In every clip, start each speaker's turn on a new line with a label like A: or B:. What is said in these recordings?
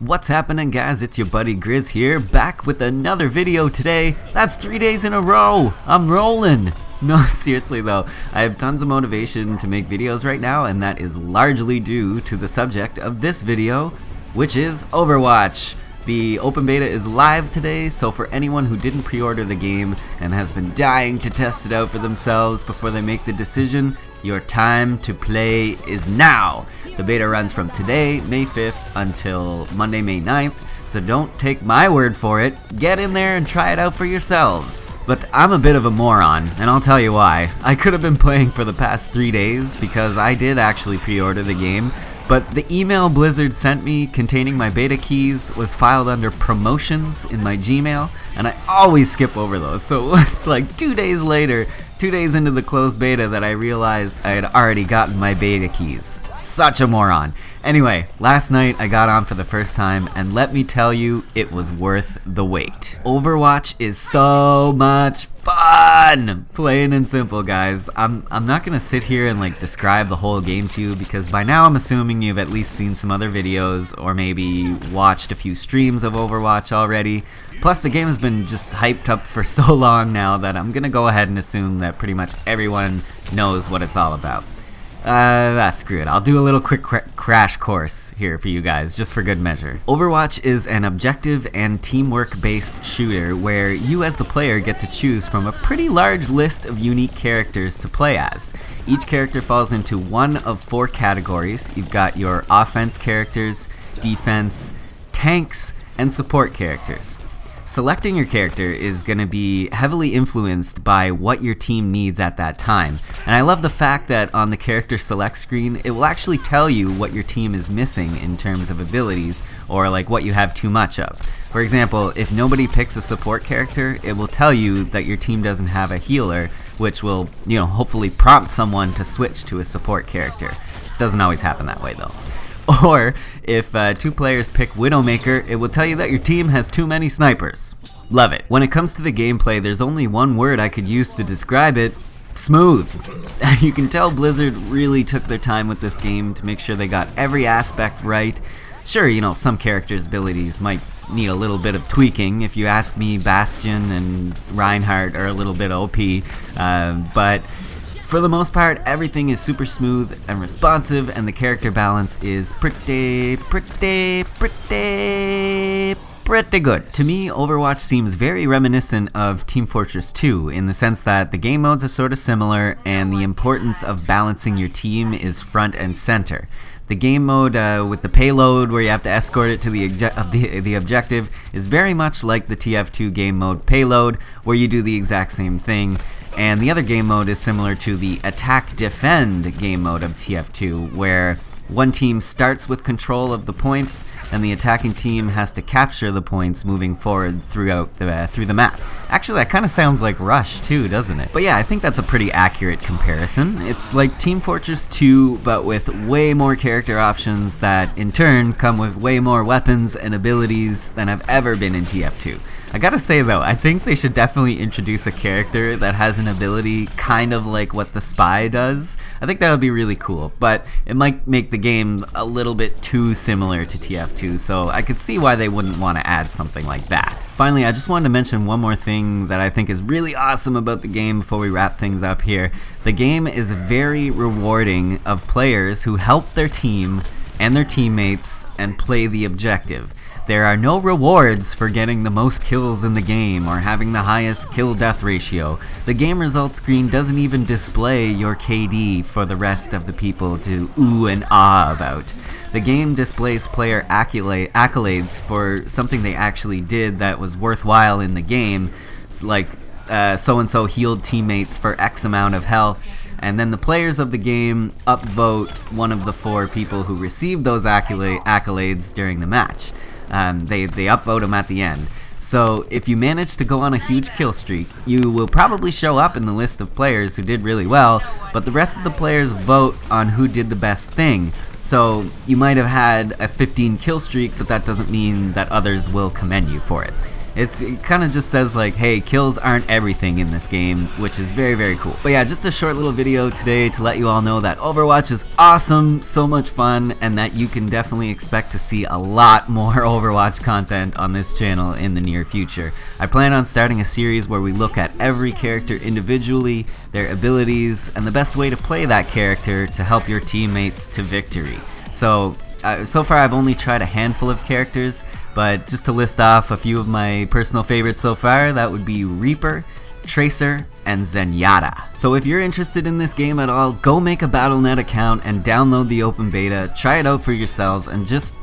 A: What's happening, guys? It's your buddy Grizz here, back with another video today. That's 3 days in a row. I'm rolling. No, seriously though, I have tons of motivation to make videos right now, and that is largely due to the subject of this video, which is Overwatch. The open beta is live today, so for anyone who didn't pre-order the game and has been dying to test it out for themselves before they make the decision, your time to play is now. The beta runs from today, May 5th, until Monday, May 9th, so don't take my word for it. Get in there and try it out for yourselves. But I'm a bit of a moron, and I'll tell you why. I could have been playing for the past 3 days because I did actually pre-order the game, but the email Blizzard sent me containing my beta keys was filed under promotions in my Gmail, and I always skip over those. So it was like 2 days later, 2 days into the closed beta, that I realized I had already gotten my beta keys. Such a moron. Anyway, last night I got on for the first time, and let me tell you, it was worth the wait. Overwatch is so much fun! Plain and simple, guys. I'm not gonna sit here and describe the whole game to you, because by now I'm assuming you've at least seen some other videos, or maybe watched a few streams of Overwatch already. Plus, the game has been just hyped up for so long now that I'm gonna go ahead and assume that pretty much everyone knows what it's all about. Screw it. I'll do a little quick crash course here for you guys, just for good measure. Overwatch is an objective and teamwork-based shooter where you as the player get to choose from a pretty large list of unique characters to play as. Each character falls into one of 4 categories. You've got your offense characters, defense, tanks, and support characters. Selecting your character is going to be heavily influenced by what your team needs at that time. And I love the fact that on the character select screen, it will actually tell you what your team is missing in terms of abilities, or what you have too much of. For example, if nobody picks a support character, it will tell you that your team doesn't have a healer, which will, hopefully prompt someone to switch to a support character. It doesn't always happen that way though. Or, if 2 players pick Widowmaker, it will tell you that your team has too many snipers. Love it. When it comes to the gameplay, there's only one word I could use to describe it: smooth. You can tell Blizzard really took their time with this game to make sure they got every aspect right. Sure, some characters' abilities might need a little bit of tweaking. If you ask me, Bastion and Reinhardt are a little bit OP, but for the most part, everything is super smooth and responsive, and the character balance is pretty good. To me, Overwatch seems very reminiscent of Team Fortress 2 in the sense that the game modes are sort of similar, and the importance of balancing your team is front and center. The game mode with the payload, where you have to escort it to the objective, is very much like the TF2 game mode payload, where you do the exact same thing. And the other game mode is similar to the attack-defend game mode of TF2, where one team starts with control of the points, and the attacking team has to capture the points moving forward through the map. Actually, that kind of sounds like Rush too, doesn't it? But yeah, I think that's a pretty accurate comparison. It's like Team Fortress 2, but with way more character options that, in turn, come with way more weapons and abilities than have ever been in TF2. I gotta say though, I think they should definitely introduce a character that has an ability kind of like what the Spy does. I think that would be really cool, but it might make the game a little bit too similar to TF2, so I could see why they wouldn't want to add something like that. Finally, I just wanted to mention one more thing that I think is really awesome about the game before we wrap things up here. The game is very rewarding of players who help their team and their teammates and play the objective. There are no rewards for getting the most kills in the game or having the highest kill-death ratio. The game results screen doesn't even display your KD for the rest of the people to ooh and ah about. The game displays player accolades for something they actually did that was worthwhile in the game, like so-and-so healed teammates for X amount of health, and then the players of the game upvote one of the 4 people who received those accolades during the match. They upvote them at the end. So if you manage to go on a huge kill streak, you will probably show up in the list of players who did really well, but the rest of the players vote on who did the best thing. So you might have had a 15 kill streak, but that doesn't mean that others will commend you for it. It kind of just says like, hey, kills aren't everything in this game, which is very, very cool. But yeah, just a short little video today to let you all know that Overwatch is awesome, so much fun, and that you can definitely expect to see a lot more Overwatch content on this channel in the near future. I plan on starting a series where we look at every character individually, their abilities, and the best way to play that character to help your teammates to victory. So far I've only tried a handful of characters, but just to list off a few of my personal favorites so far, that would be Reaper, Tracer, and Zenyatta. So if you're interested in this game at all, go make a Battle.net account and download the open beta, try it out for yourselves, and just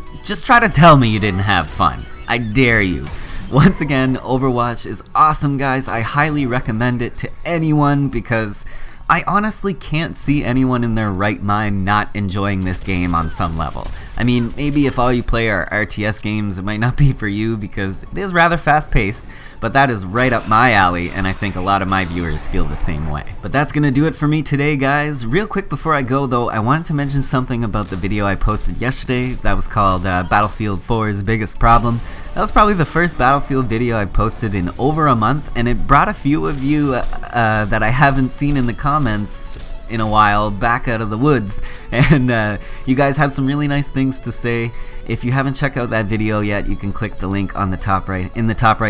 A: try to tell me you didn't have fun. I dare you. Once again, Overwatch is awesome, guys. I highly recommend it to anyone because I honestly can't see anyone in their right mind not enjoying this game on some level. I mean, maybe if all you play are RTS games, it might not be for you because it is rather fast-paced, but that is right up my alley, and I think a lot of my viewers feel the same way. But that's gonna do it for me today, guys. Real quick before I go, though, I wanted to mention something about the video I posted yesterday that was called Battlefield 4's Biggest Problem. That was probably the first Battlefield video I posted in over a month, and it brought a few of you that I haven't seen in the comments in a while back out of the woods, and you guys had some really nice things to say. If you haven't checked out that video yet, you can click the link on the top right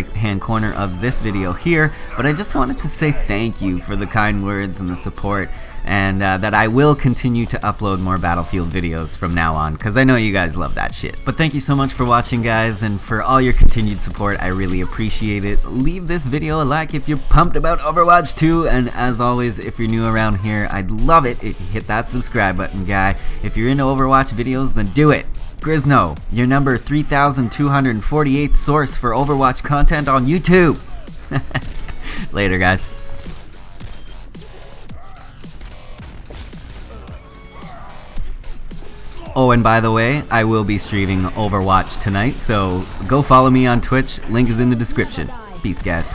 A: hand corner of this video here. But I just wanted to say thank you for the kind words and the support, and that I will continue to upload more Battlefield videos from now on, because I know you guys love that shit. But thank you so much for watching, guys, and for all your continued support. I really appreciate it. Leave this video a like if you're pumped about Overwatch 2, and as always, if you're new around here, I'd love it if you hit that subscribe button, guy. If you're into Overwatch videos, then do it. Grizno, your number 3248th source for Overwatch content on YouTube. Later, guys. Oh, and by the way, I will be streaming Overwatch tonight, so go follow me on Twitch. Link is in the description. Peace, guys.